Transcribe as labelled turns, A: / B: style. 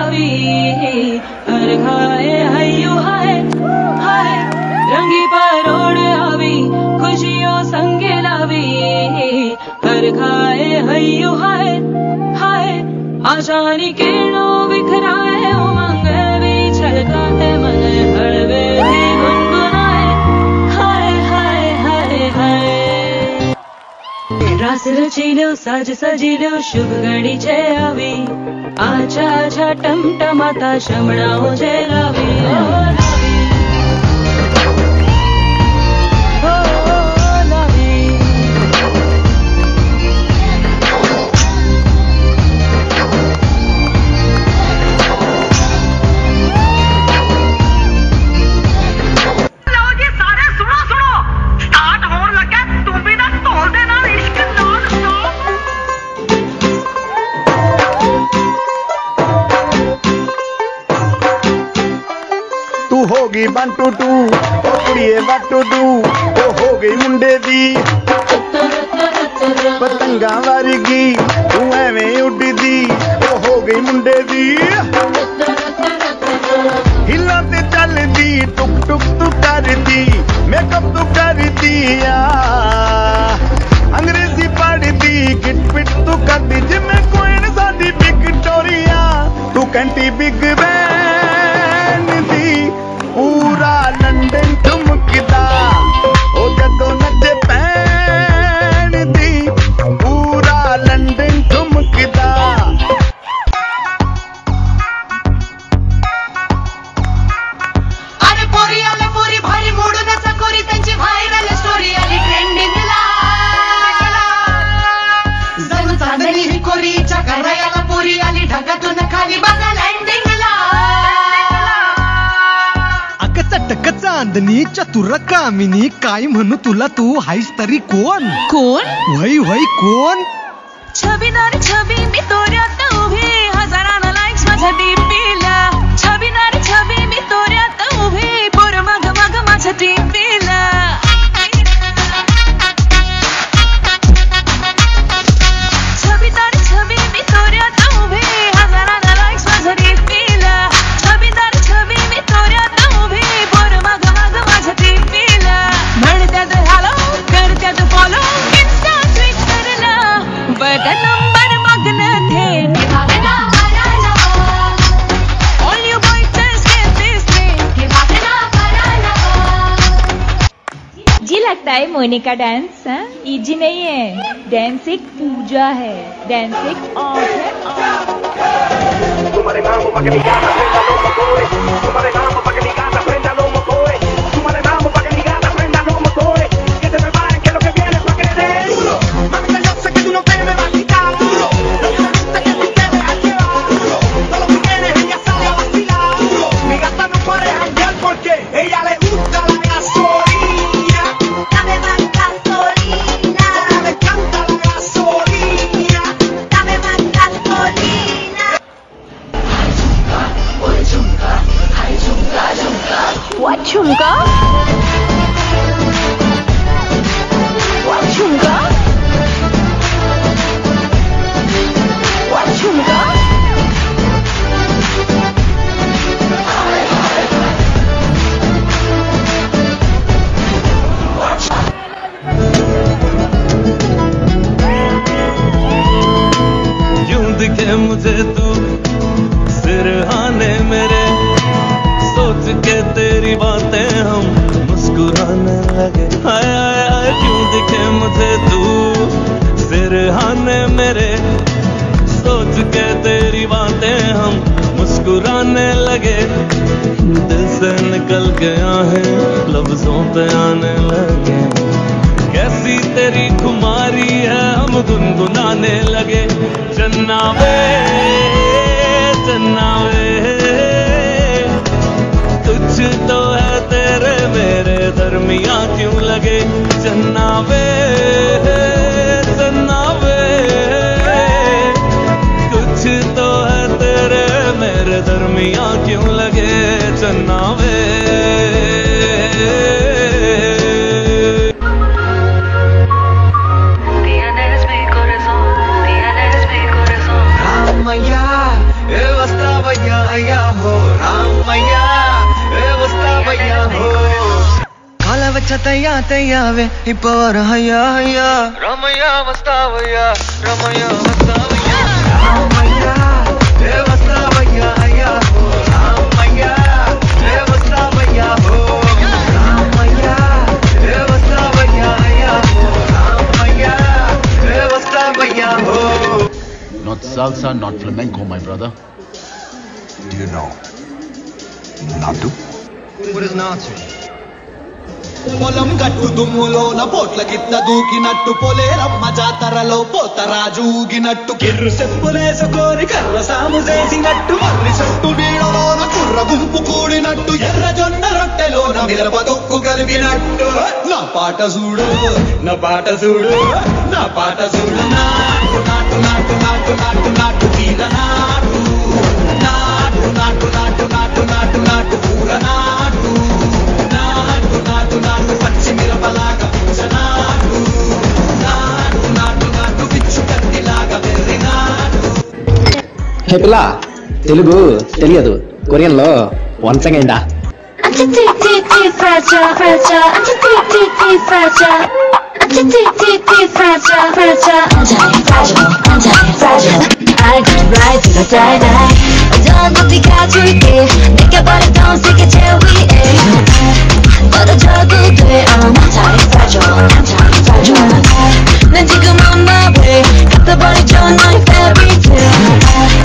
A: आवी हर खाए हयू हाय हाय रंगी परोड़ आवी खुशियों संगे लावी हर खाए हयू हाय हाय आशानी किरणों बिखराए उमंग भी छलकाए मन हड़वे भी गुनगुनाए हाय हाय हाय हाय रास रचिलो साज सजिलो शुभ घड़ी छे आवी आछा आछा टमटमाता शमणाओ जे लावी
B: होगी 1 2 2 ओ कुड़िए what to do ओ हो गई मुंडे दी पतंगा वर्गी तू एवें उड़दी ओ हो गई मुंडे दी हिला ते चलदी टुक टुक तू करदी मेकअप तू करदी अंग्रेजी पढ़दी गिट पिट तू करदी जिमें कोई साडी विक्टोरिया तू कंटी बिग बैन दी पूरा लंदन ठुमकदा ओ जदों नचे पैन दी पूरा लंदन ठुमकदा
C: अरे पोरी आले पोरी भारी मोडू नसा कोरी त्यांची व्हायरल स्टोरी आली ट्रेंडिंगला जणू चांदणी ही कोरीच्या करायला पोरी आली ढगातून खाली बघा लँडिंगला
D: चटक चांदणी चतुर कामिनी काय म्हणू तुला तू हायस तरी कोण
A: कोण
D: वही वही कोण
A: छबीदार छबी मी तोऱ्यात उभी हजारांना लाईक्स माझ्या डीपीला छबीदार छबी मी तोऱ्यात उभी पोर मग मग माझ्या डीपीला छबीदार छबी मी तोऱ्यात उभी हजारांना लाईक्स माझ्या डीपीला छबीदार छबी मी तोऱ्यात उभी पोर मग मग माझ्या डीपीला म्हणत्यात हॅलो करत्यात फॉलो इन्स्टा ट्विटरला बट नंबर मग्न थे
C: भागना कराना
A: all you boys just get this thing
C: भागना कराना
E: जी लगता है मोनिका डांस इजी नहीं है डांस एक पूजा है डांस एक आर्ट है
B: तुम्हारे नाम पगली गाता prenda los motores तुम्हारे नाम पगली गाता prenda los motores तुम्हारे नाम पगली गाता prenda los motores que te preparen que lo que viene pa' creer duro mami yo sé que tú no te me vas a quitar duro lo que me gusta es que tú te dejas llevar duro todo lo que tienes ella sale a vacilar duro mi gata no puede janguear porque ella le gusta la gasolina
C: dame más gasolina
B: me encanta la gasolina
C: dame más gasolina
E: What chumka? What chumka? What chumka?
F: यूं दिखे मुझे तू सिरहाने मेरे सोच के तेरी बातें हम मुस्कुराने लगे हाय हाय हाय क्यों दिखे मुझे तू सिरहाने मेरे सोच के तेरी बातें हम मुस्कुराने लगे दिल से निकल गया है लफ्जों पे आने लगे कैसी तेरी खुमारी है हम गुनगुनाने लगे चन्ना वे कुछ तो है तेरे मेरे दरमियां क्यों लगे चन्ना वे कुछ तो है तेरे मेरे दरमियां क्यों लगे चन्ना वे
A: Tienes mi corazón,
F: ఏ వస్తావయ్యా అయ్యా హో రామయ్యా ఏ వస్తావయ్యా హో కాల వచ్చ తయ్యా తయ్యావే ఇప్పవర హయ్యా హయ్యా రామయ్యా వస్తావయ్యా రామయ్యా వస్తావయ్యా రామయ్యా ఏ వస్తావయ్యా అయ్యా హో రామయ్యా ఏ వస్తావయ్యా హో రామయ్యా ఏ వస్తావయ్యా అయ్యా హో రామయ్యా ఏ వస్తావయ్యా హో
G: Not salsa, not flamenco, my brother.
H: Do you know Nadu?
F: What is Natu?
I: పొలం గట్టు దుమ్ములోన పోట్ల గిత్త దూకినట్టు పొలేరమ్మ జాతరలో పోతరాజు ఊగినట్టు కిర్రు చెప్పులేసుకొని కర్ర సాము చేసినట్టు మర్రి చెట్టు నీడలోన కుర్ర గుంపు కూడినట్టు ఎర్ర జొన్న రొట్టెలోన మిరప దొక్కు కలిపినట్టు నా పాట చూడు నా పాట చూడు నా పాట చూడు నాటు నాటు నాటు నాటు నాటు నాటు తీర నాటు నాటు నాటు నాటు నాటు నాటు నాటు పూల నాటు నాటు నాటు నాటు పచ్చి మిరపలాగా నాటు నాటు నాటు నాటు పిచ్చు కత్తిలాగా వెర్రి నాటు.
J: హే పిల్ల తెలుగు తెలియదు కొరియన్ లో one second
A: I get right to the die. Don't look the 가줄게. 내가 바랬던 세계 제위. 떨어져도 돼. I'm anti-fragile. 난 지금 on my way. 갖다 버리죠 너의 fairy tale.